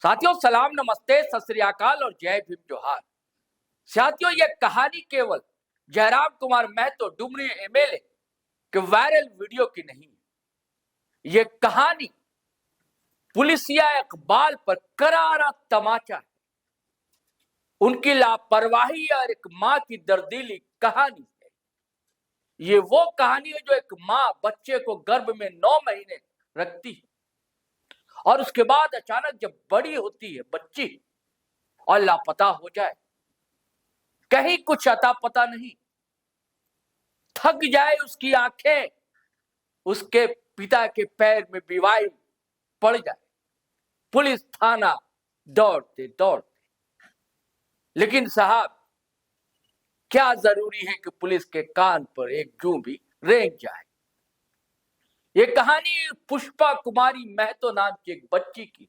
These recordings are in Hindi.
साथियों सलाम, नमस्ते, सत श्री अकाल और जय भीम जोहार। साथियों ये कहानी केवल जयराम कुमार महतो डुमरी एमएलए के वायरल वीडियो की नहीं है। ये कहानी पुलिसिया इकबाल पर करारा तमाचा है, उनकी लापरवाही और एक माँ की दर्दीली कहानी है। ये वो कहानी है जो एक माँ बच्चे को गर्भ में 9 महीने रखती है और उसके बाद अचानक जब बड़ी होती है बच्ची और लापता हो जाए, कहीं कुछ अता पता नहीं, थक जाए उसकी आंखें, उसके पिता के पैर में बीवाई पड़ जाए, पुलिस थाना दौड़ते दौड़ते। लेकिन साहब, क्या जरूरी है कि पुलिस के कान पर एक जूं भी रेंग जाए। ये कहानी पुष्पा कुमारी महतो नाम की एक बच्ची की,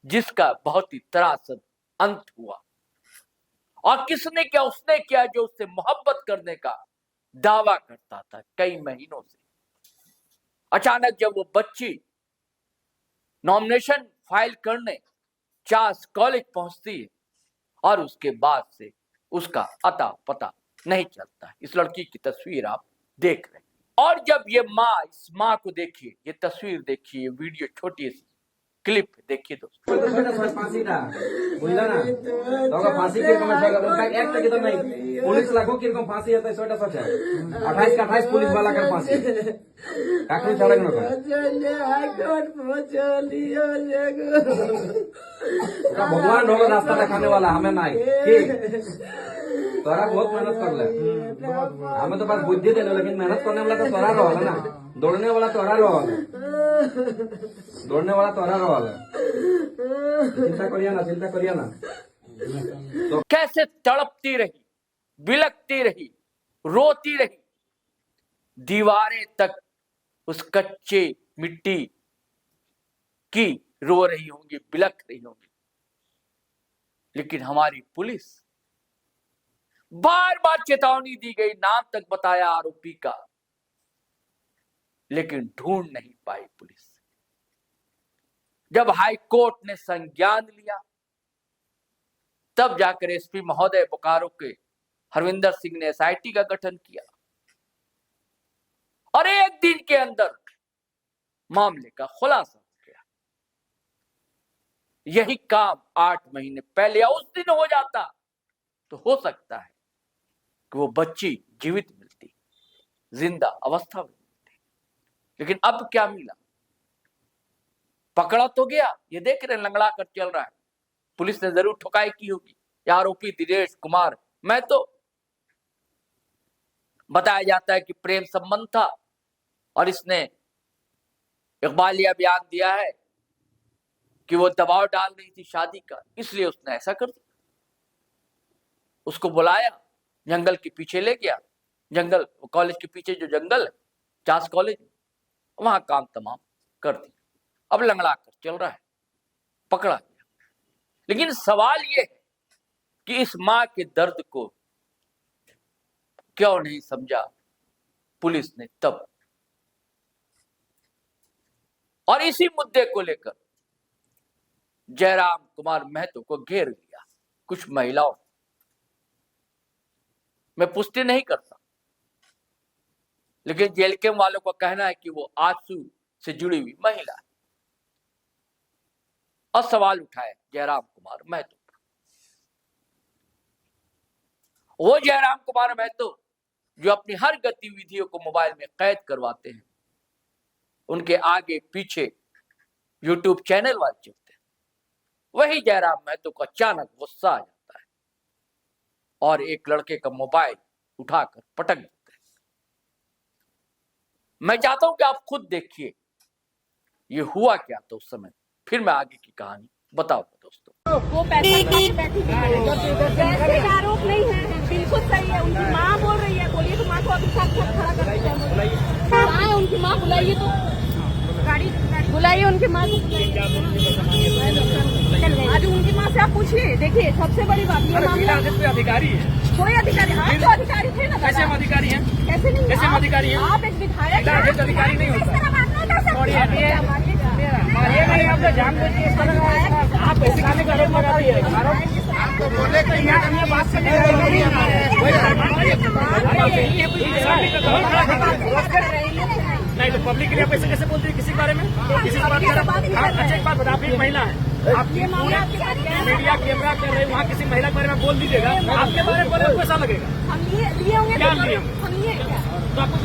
जिसका बहुत ही त्रासद अंत हुआ। और किसने क्या उसने किया जो उससे मोहब्बत करने का दावा करता था कई महीनों से। अचानक जब वो बच्ची नॉमिनेशन फाइल करने चास कॉलेज पहुंचती है और उसके बाद से उसका अता पता नहीं चलता है। इस लड़की की तस्वीर आप देख रहे हैं। और जब ये माँ, इस माँ को देखिए, ये तस्वीर देखिए, ये वीडियो छोटी सी क्लिप देखिए दोस्तों। বুঝলা না তোকে ফাঁসি কিরকম একটা কিন্তু নাই পুলিশ লাগো কিরকম ফাঁসি হতো সেটা সচা 28 का 28 पुलिस वाला का फांसी काकड़ी छाड़ा কেন করে भगवान होगा रास्ता दिखाने वाला हमें नहीं ठीक। तोरा बहुत मेहनत कर ले, हमें तो बस बुद्धि दे दो, लेकिन मेहनत करने वाला तो तोरा रहा ना, दौड़ने वाला तोरा रहा, दौड़ने वाला तोरा रहा। चिंता करिया ना। तो कैसे तड़पती रही, बिलकती रही, रोती रही, दीवारें तक उस कच्चे मिट्टी की रो रही होंगी, बिलक रही होंगी। लेकिन हमारी पुलिस, बार बार चेतावनी दी गई, नाम तक बताया आरोपी का, लेकिन ढूंढ नहीं पाई पुलिस। जब हाई कोर्ट ने संज्ञान लिया, तब जाकर एसपी महोदय बोकारो के हरविंदर सिंह ने एसआईटी का गठन किया और एक दिन के अंदर मामले का खुलासा हो गया। यही काम 8 महीने पहले या उस दिन हो जाता तो हो सकता है कि वो बच्ची जीवित मिलती, जिंदा अवस्था में मिलती। लेकिन अब क्या मिला? पकड़ा तो गया, ये देख रहे लंगड़ा कर चल रहा है। पुलिस ने जरूर ठुकाई की होगी। आरोपी दिनेश कुमार महतो, बताया जाता है कि प्रेम संबंध था और इसने इकबालिया बयान दिया है कि वो दबाव डाल रही थी शादी का, इसलिए उसने ऐसा कर दिया। उसको बुलाया, जंगल के पीछे ले गया, जंगल कॉलेज के पीछे जो जंगल है चास कॉलेज, वहां काम तमाम कर दिया। अब लंगड़ा कर चल रहा है, पकड़ा गया। लेकिन सवाल ये है कि इस मां के दर्द को क्यों नहीं समझा पुलिस ने तब। और इसी मुद्दे को लेकर जयराम कुमार महतो को घेर लिया कुछ महिलाओं। मैं पुष्टि नहीं करता, लेकिन जेलकेम वालों का कहना है कि वो आजसू से जुड़ी हुई महिला है। और सवाल उठाए जयराम कुमार महतो। वो जयराम कुमार महतो जो अपनी हर गतिविधियों को मोबाइल में कैद करवाते हैं, उनके आगे पीछे यूट्यूब चैनल वाले चलते हैं, वही जयराम महतो को अचानक गुस्सा आ जाता है और एक लड़के का मोबाइल उठाकर पटक देते हैं। मैं चाहता हूं कि आप खुद देखिए ये हुआ क्या था उस समय, फिर मैं आगे की कहानी बताऊंगा दोस्तों। वो पैसे आरोप नहीं है, बिल्कुल सही है। उनकी माँ बोल रही है, बोलिए तो माँ को अभी साथ खड़ा कर कहाँ है उनकी माँ? बुलाइए तो, गाड़ी बुलाइए उनकी माँ को। आज उनकी माँ से आप पूछिए। देखिए सबसे बड़ी बात ये मामला, कोई अधिकारी है, कोई अधिकारी, आप तो अधिकारी थे ना। कैसे हम अधिकारी हैं? कैसे नहीं, कैसे हम अधिकारी हैं? आप एक विधायक, अधिकारी नहीं होता। आपने जानबूझ के इस तरह आप पैसे खाने का आरोप लगा दिए। आपको बोले कि यहाँ बात करने नहीं तो पब्लिक के लिए पैसे कैसे बोलते हैं किसी के बारे में? किसी से बात कर रहे? अच्छा एक बात बता, आप एक महिला है, आपकी मीडिया कैमरा कर रहे, वहाँ किसी महिला के बारे में बोल दीजिएगा, आपके बारे में बोले पैसा लगेगा। हम लिए होंगे क्या लिए? हम लिए क्या? तो आपको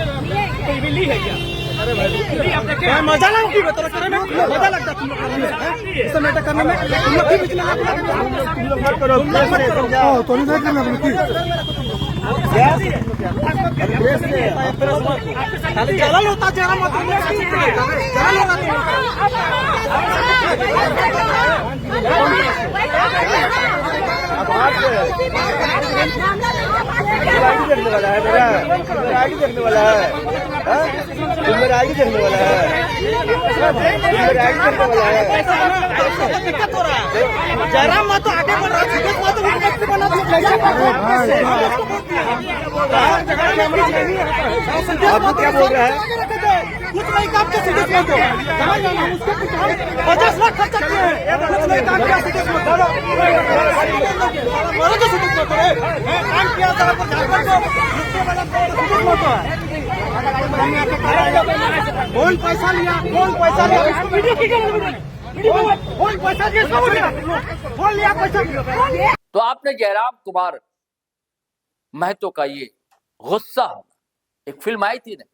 कोई भी ली है क्या? अरे भाई आपने क्या मजा लगा की बता करने में मजा लगता तुम लोग करने में इस नाटक करने में तुम लोग की बीच में तुम लोग मत करो तो नहीं करना तुम चला होता जरा मत देखने वाला है मेरा आगे देखने वाला है मेरा आगे देखने वाला है मेरा आगे देखने वाला है दिक्कत हो रहा है जरा मत आगे बढ़ रहा है मत बना आपको क्या बोल रहा है कुछ नहीं काम के सीधे मत दो समझ जाना उसको 50 लाख खर्चा किए हैं कुछ नहीं काम किया सीधे मत दो मारो तो सीधे मत करो काम किया था आपको झारखंड को उसके वाला सीधे मत कौन पैसा लिया कौन वीडियो की कौन पैसा दिया कौन लिया पैसा। तो आपने जयराम कुमार महतो का ये गुस्सा होना, एक फिल्म आई थी ना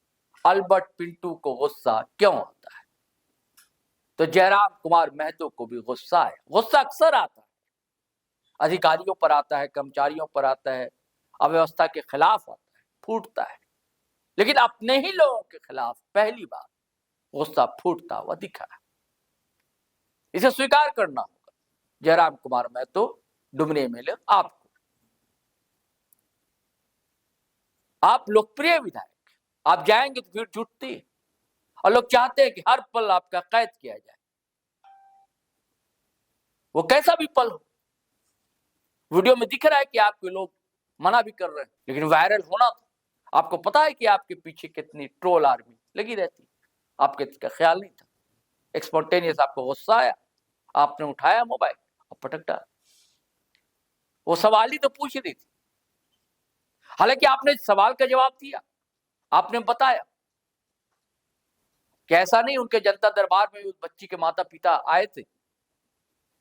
अल्बर्ट पिंटू को गुस्सा क्यों आता है, तो जयराम कुमार महतो को भी गुस्सा है। गुस्सा अक्सर आता है, अधिकारियों पर आता है, कर्मचारियों पर आता है, अव्यवस्था के खिलाफ आता है, फूटता है, लेकिन अपने ही लोगों के खिलाफ पहली बार गुस्सा फूटता हुआ दिखा है। इसे स्वीकार करना होगा। जयराम कुमार महतो डुमरी एमएलए, आप लोकप्रिय विधायक, आप जाएंगे तो भीड़ जुटती है और लोग चाहते हैं कि हर पल आपका कैद किया जाए, वो कैसा भी पल हो। वीडियो में दिख रहा है कि आपके लोग मना भी कर रहे हैं, लेकिन वायरल होना था। आपको पता है कि आपके पीछे कितनी ट्रोल आर्मी लगी रहती है, आपके इसका ख्याल नहीं था। स्पॉन्टेनियस आपको गुस्सा आया, आपने उठाया मोबाइल और पटक डाला। वो सवाल ही तो पूछ रही थी, हालांकि आपने सवाल का जवाब दिया, आपने बताया कि ऐसा नहीं, उनके जनता दरबार में उस बच्ची के माता पिता आए थे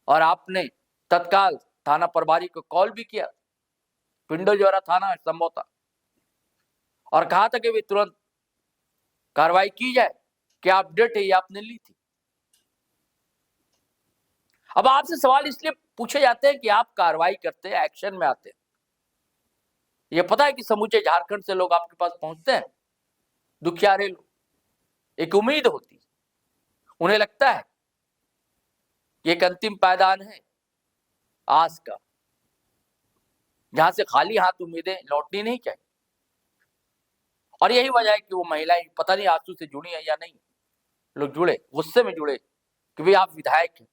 और आपने तत्काल थाना प्रभारी को कॉल भी किया, पिंडोजोरा थाना संभवतः, और कहा था कि वे तुरंत कार्रवाई की जाए। क्या अपडेट है ये आपने ली थी। अब आपसे सवाल इसलिए पूछे जाते हैं कि आप कार्रवाई करते हैं, एक्शन में आते हैं। ये पता है कि समूचे झारखंड से लोग आपके पास पहुंचते हैं, दुखियारे लोग, एक उम्मीद होती है, उन्हें लगता है कि एक अंतिम पायदान है आस का, जहां से खाली हाथ उम्मीदें लौटनी नहीं चाहिए। और यही वजह है कि वो महिलाएं पता नहीं आंसू से जुड़ी है या नहीं, लोग जुड़े, गुस्से में जुड़े कि भाई आप विधायक हैं।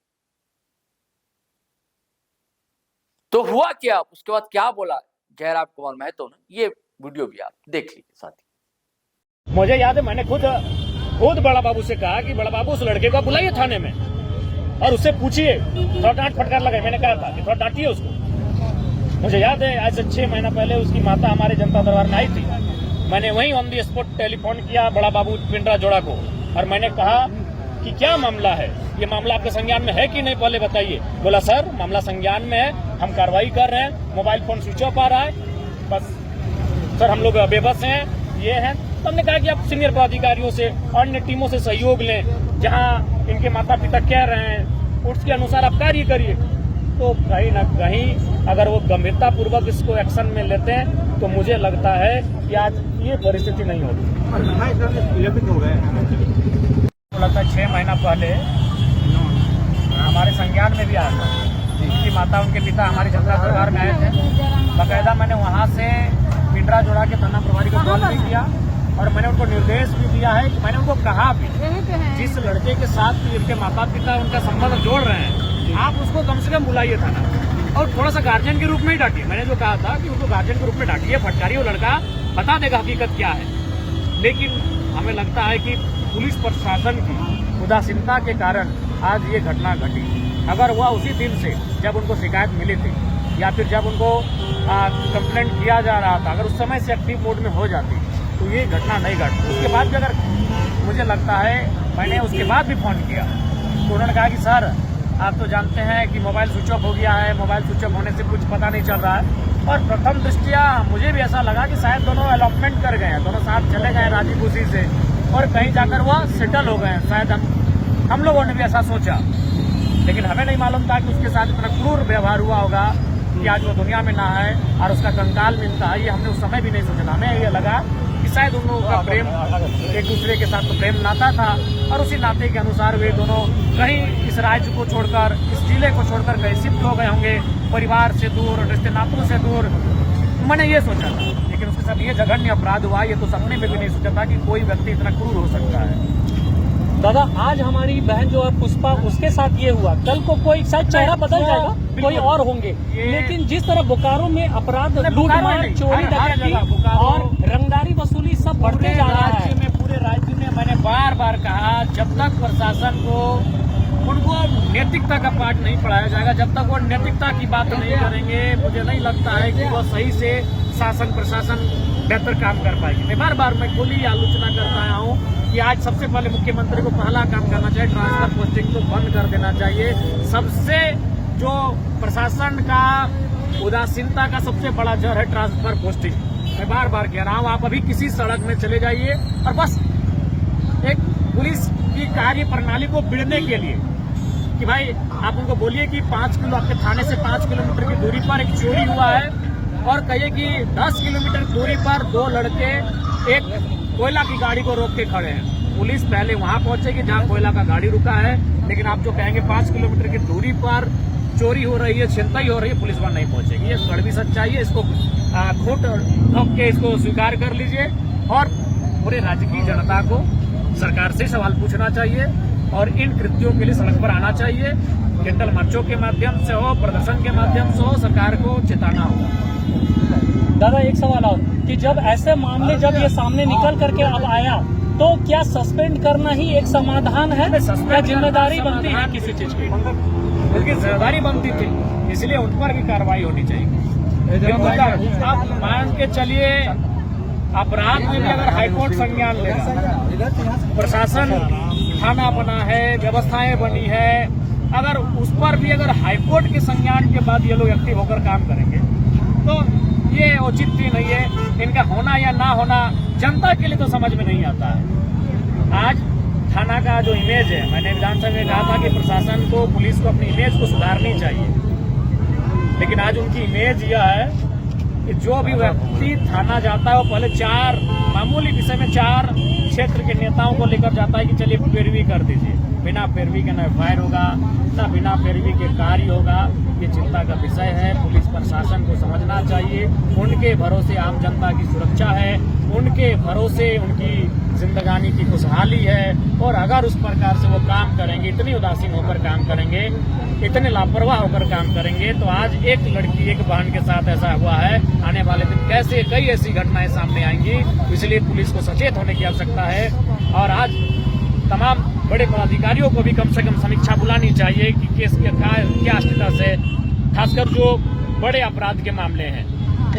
तो हुआ क्या, उसके बाद क्या बोला जयराम कुमार महतो ने, ये वीडियो भी आप देख लीजिए साथी। मुझे याद है मैंने खुद बड़ा बाबू से कहा कि बड़ा बाबू उस लड़के को बुलाइए थाने में और उससे पूछिए, थोड़ा डांट फटकार लगाए। मैंने कहा था कि थोड़ा डांटिए उसको। मुझे याद है आज से 6 महीना पहले उसकी माता हमारे जनता दरबार में आई थी। मैंने वहीं ऑन दी स्पॉट टेलीफोन किया बड़ा बाबू पिंडरा जोड़ा को और मैंने कहा कि क्या मामला है, ये मामला आपके संज्ञान में है कि नहीं, पहले बताइए। बोला सर मामला संज्ञान में है, हम कार्रवाई कर रहे हैं, मोबाइल फोन स्विच ऑफ आ रहा है, बस सर हम लोग बेबस हैं, ये हैं। तो हमने कहा कि आप सीनियर पदाधिकारियों से, अन्य टीमों से सहयोग लें, जहां इनके माता पिता कह रहे हैं उसके अनुसार आप कार्य करिए। तो कहीं ना कहीं अगर वो गंभीरता पूर्वक इसको एक्शन में लेते हैं तो मुझे लगता है कि आज ये परिस्थिति नहीं होती। लगता है 6 महीना पहले हमारे संज्ञान में भी आया था, उनकी माता उनके पिता हमारी जनता दरबार में आए थे। बाकायदा मैंने वहाँ से पिंडरा जोड़ा के थाना प्रभारी को कॉल भी किया और मैंने उनको निर्देश भी दिया है कि मैंने उनको कहा भी जिस लड़के के साथ इनके माता पिता उनका संबंध जोड़ रहे हैं आप उसको कम से कम बुलाइए थाना और थोड़ा सा गार्जियन के रूप में ही डांटिए। मैंने जो कहा था कि उनको गार्जियन के रूप में डांटिए, फटकारिए, वो लड़का बता देगा हकीकत क्या है। लेकिन हमें लगता है कि पुलिस प्रशासन की उदासीनता के कारण आज ये घटना घटी। अगर वह उसी दिन से जब उनको शिकायत मिली थी या फिर जब उनको कंप्लेंट किया जा रहा था, अगर उस समय से एक्टिव मोड में हो जाती तो ये घटना नहीं घटती। उसके बाद भी अगर मुझे लगता है, मैंने उसके बाद भी फ़ोन किया तो उन्होंने कहा कि सर आप तो जानते हैं कि मोबाइल स्विच ऑफ हो गया है, मोबाइल स्विच ऑफ होने से कुछ पता नहीं चल रहा है। और प्रथम दृष्टिया मुझे भी ऐसा लगा कि शायद दोनों अलॉटमेंट कर गए हैं, दोनों साथ चले गए राजी खुशी से और कहीं जाकर वह सेटल हो गए हैं। शायद हम लोगों ने भी ऐसा सोचा, लेकिन हमें नहीं मालूम था कि उसके साथ इतना क्रूर व्यवहार हुआ होगा कि आज वो दुनिया में ना है और उसका कंकाल मिलता है। ये हमने उस समय भी नहीं सोचा था। हमें ये लगा कि शायद उन लोगों का प्रेम एक दूसरे के साथ तो प्रेम नाता था और उसी नाते के अनुसार वे दोनों कहीं इस राज्य को छोड़कर, इस जिले को छोड़कर कहीं शिफ्ट हो गए होंगे, परिवार से दूर, रिश्ते नातों से दूर। मैंने ये सोचा था, लेकिन उसके साथ ये जघन्य अपराध हुआ, ये तो सपने में भी नहीं सोचा था कि कोई व्यक्ति इतना क्रूर हो सकता है। दादा आज हमारी बहन जो है पुष्पा, उसके साथ ये हुआ, कल को कोई शायद चेहरा बदल जाएगा, कोई और होंगे, लेकिन जिस तरह बोकारो में अपराध, लूटमार, चोरी, डकैती और रंगदारी वसूली सब बढ़ते जा रहा है। पूरे राज्य में मैंने बार बार कहा, जब तक प्रशासन को उनको नैतिकता का पाठ नहीं पढ़ाया जाएगा, जब तक वो नैतिकता की बात नहीं करेंगे, मुझे नहीं लगता है कि वो सही से शासन प्रशासन बेहतर काम कर पाएगी। मैं बार बार खुली आलोचना करता आया हूँ कि आज सबसे पहले मुख्यमंत्री को पहला काम करना चाहिए, ट्रांसफर पोस्टिंग को बंद कर देना चाहिए। सबसे जो प्रशासन का उदासीनता का सबसे बड़ा जड़ है ट्रांसफर पोस्टिंग। मैं बार बार कह रहा हूँ, आप अभी किसी सड़क में चले जाइए और बस एक पुलिस की कार्य प्रणाली को बिड़ने के लिए कि भाई आप उनको बोलिए कि 5 किलो आपके थाने से 5 किलोमीटर की दूरी पर एक चोरी हुआ है और कहिए कि 10 किलोमीटर दूरी पर 2 लड़के एक कोयला की गाड़ी को रोक के खड़े हैं। पुलिस पहले वहां पहुंचेगी जहां कोयला का गाड़ी रुका है, लेकिन आप जो कहेंगे 5 किलोमीटर की दूरी पर चोरी हो रही है, छिनताई हो रही है, पुलिस वहां नहीं पहुंचेगी। ये कड़वी सच्चाई है, इसको खोट ठोक के इसको स्वीकार कर लीजिए और पूरे राज्य की जनता को सरकार से सवाल पूछना चाहिए और इन कृत्यों के लिए सड़क पर आना चाहिए। कैंडल मार्चों के माध्यम से हो, प्रदर्शन के माध्यम से हो, सरकार को चेताना होगा। दादा एक सवाल और कि जब ऐसे मामले जब ये सामने निकल करके अब आया तो क्या सस्पेंड करना ही एक समाधान है या जिम्मेदारी बनती है किसी चीज की? उनकी जिम्मेदारी बनती थी, इसलिए उन पर भी कार्रवाई होनी चाहिए। आप मान के चलिए अपराध में भी अगर हाईकोर्ट संज्ञान लेगा, प्रशासन थाना बना है, व्यवस्थाएं बनी है, अगर उस पर भी अगर हाईकोर्ट के संज्ञान के बाद ये लोग एक्टिव होकर काम करेंगे तो ये औचित्य ही नहीं है। इनका होना या ना होना जनता के लिए तो समझ में नहीं आता है। आज थाना का जो इमेज है, मैंने विधानसभा में कहा था कि प्रशासन को, पुलिस को अपनी इमेज को सुधारनी चाहिए, लेकिन आज उनकी इमेज यह है कि जो भी व्यक्ति थाना जाता है वो पहले 4 मामूली विषय में 4 क्षेत्र के नेताओं को लेकर जाता है कि चलिए पैरवी कर दीजिए। बिना पैरवी के न एफआईआर होगा, न बिना पैरवी के कार्य होगा। ये चिंता का विषय है। पुलिस प्रशासन को समझना चाहिए, उनके भरोसे आम जनता की सुरक्षा है, उनके भरोसे उनकी जिंदगानी की खुशहाली है। और अगर उस प्रकार से वो काम करेंगे, इतनी उदासीन होकर काम करेंगे, इतने लापरवाह होकर काम करेंगे, तो आज एक लड़की, एक बहन के साथ ऐसा हुआ है, आने वाले दिन कैसे कई ऐसी घटनाएं सामने आएंगी। इसलिए पुलिस को सचेत होने की आवश्यकता है और आज तमाम बड़े पदाधिकारियों को भी कम से कम समीक्षा बुलानी चाहिए कि केस के क्या स्टेटस है। खासकर जो बड़े अपराध के मामले हैं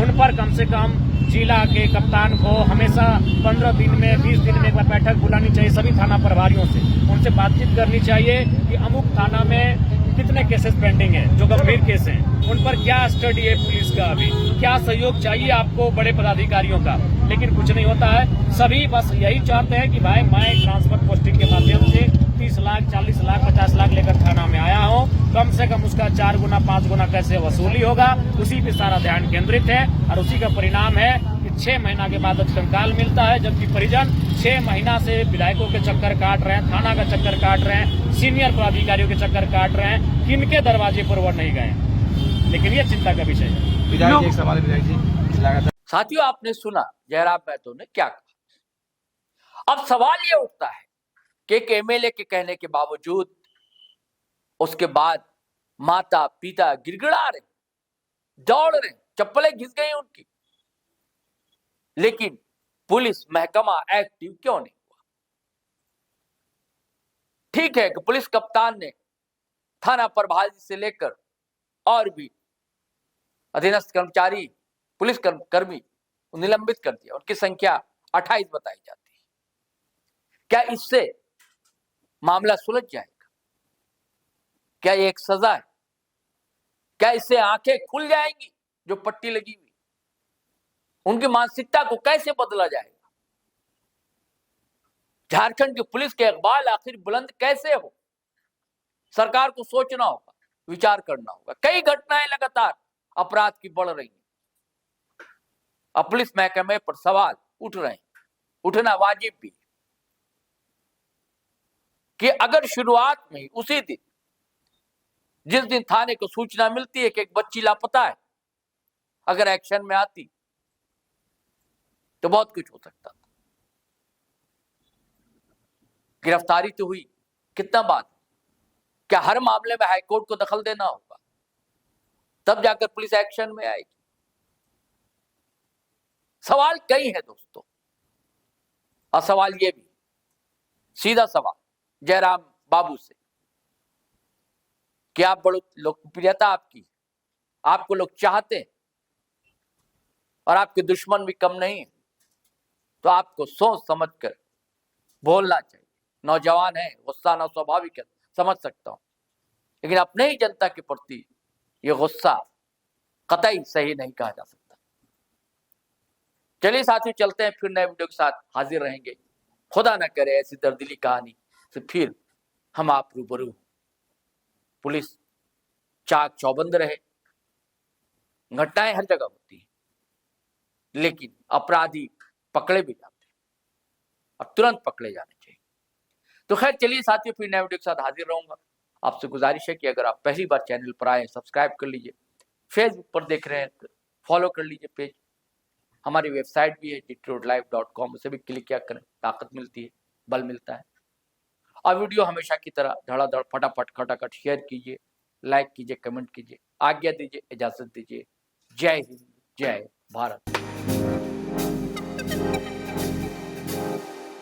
उन पर कम से कम जिला के कप्तान को हमेशा 15 दिन में, 20 दिन में एक बार बैठक बुलानी चाहिए सभी थाना प्रभारियों से। उनसे बातचीत करनी चाहिए कि अमुक थाना में कितने केसेस पेंडिंग हैं, जो गंभीर केस हैं, उन पर क्या स्टडी है पुलिस का, अभी क्या सहयोग चाहिए आपको बड़े पदाधिकारियों का। लेकिन कुछ नहीं होता है। सभी बस यही चाहते हैं कि भाई मैं ट्रांसफर पोस्टिंग के माध्यम से 30 लाख, 40 लाख, 50 लाख लेकर थाना में आया हूँ, कम से कम उसका 4 गुना 5 गुना कैसे वसूली होगा, उसी पे सारा ध्यान केंद्रित है। और उसी का परिणाम है कि 6 महीना के बाद कंकाल मिलता है, जबकि परिजन 6 महीना से विधायकों के चक्कर काट रहे हैं, थाना का चक्कर काट रहे हैं, सीनियर पदाधिकारियों के चक्कर काट रहे हैं, किनके दरवाजे पर वो नहीं गए। लेकिन ये चिंता का विषय है। विधायक जी, एक सवाल विधायक जी लगातार। साथियों, आपने सुना जयराम महतो ने क्या कहा। अब सवाल ये उठता है कि एक एमएलए के कहने के बावजूद उसके बाद माता पिता गिड़गिड़ा रहे, दौड़ रहे, चप्पलें घिस गई उनकी, लेकिन पुलिस महकमा एक्टिव क्यों नहीं हुआ? ठीक है कि पुलिस कप्तान ने थाना प्रभारी से लेकर और भी अधीनस्थ कर्मचारी पुलिस कर्मी निलंबित कर दिया, उनकी संख्या 28 बताई जाती है। क्या इससे मामला सुलझ जाएगा? क्या ये एक सजा है? क्या इससे आंखें खुल जाएंगी जो पट्टी लगी हुई? उनकी मानसिकता को कैसे बदला जाएगा? झारखंड की पुलिस के इकबाल आखिर बुलंद कैसे हो? सरकार को सोचना होगा, विचार करना होगा। कई घटनाएं लगातार अपराध की बढ़ रही हैं। अब पुलिस महकमे पर सवाल उठ रहे हैं, उठना वाजिब भी कि अगर शुरुआत में उसी दिन, जिस दिन थाने को सूचना मिलती है कि एक बच्ची लापता है, अगर एक्शन में आती तो बहुत कुछ हो सकता था। गिरफ्तारी तो हुई, कितना बात? क्या हर मामले में हाईकोर्ट को दखल देना होगा? तब जाकर पुलिस एक्शन में आएगी? सवाल कई है दोस्तों, और सवाल ये भी, सीधा सवाल जयराम बाबू से कि आप बड़ी लोकप्रियता आपकी, आपको लोग चाहते हैं और आपके दुश्मन भी कम नहीं है, तो आपको सोच समझ कर बोलना चाहिए। नौजवान है, गुस्सा आना स्वाभाविक है, समझ सकता हूं, लेकिन अपने ही जनता के प्रति ये गुस्सा कतई सही नहीं कहा जा सकता। चलिए साथियों, चलते हैं, फिर नए वीडियो के साथ हाजिर रहेंगे। खुदा न करे ऐसी दर्दिली कहानी से फिर हम आप रूबरू। पुलिस चाक चौबंद रहे, घटनाएं हर जगह होती हैं, लेकिन अपराधी पकड़े भी जाते हैं और तुरंत पकड़े जाने चाहिए। तो खैर चलिए साथियों, फिर नए वीडियो के साथ हाजिर रहूंगा। आपसे गुजारिश है कि अगर आप पहली बार चैनल पर आए, सब्सक्राइब कर लीजिए। फेसबुक पर देख रहे हैं तो फॉलो कर लीजिए पेज। हमारी वेबसाइट भी है gtroadlive.com, उसे भी क्लिक किया करें, ताकत मिलती है, बल मिलता है। और वीडियो हमेशा की तरह धड़ाधड़ फटाफट खटाखट शेयर कीजिए, लाइक कीजिए, कमेंट कीजिए। आज्ञा दीजिए, इजाजत दीजिए। जय हिंद, जय भारत।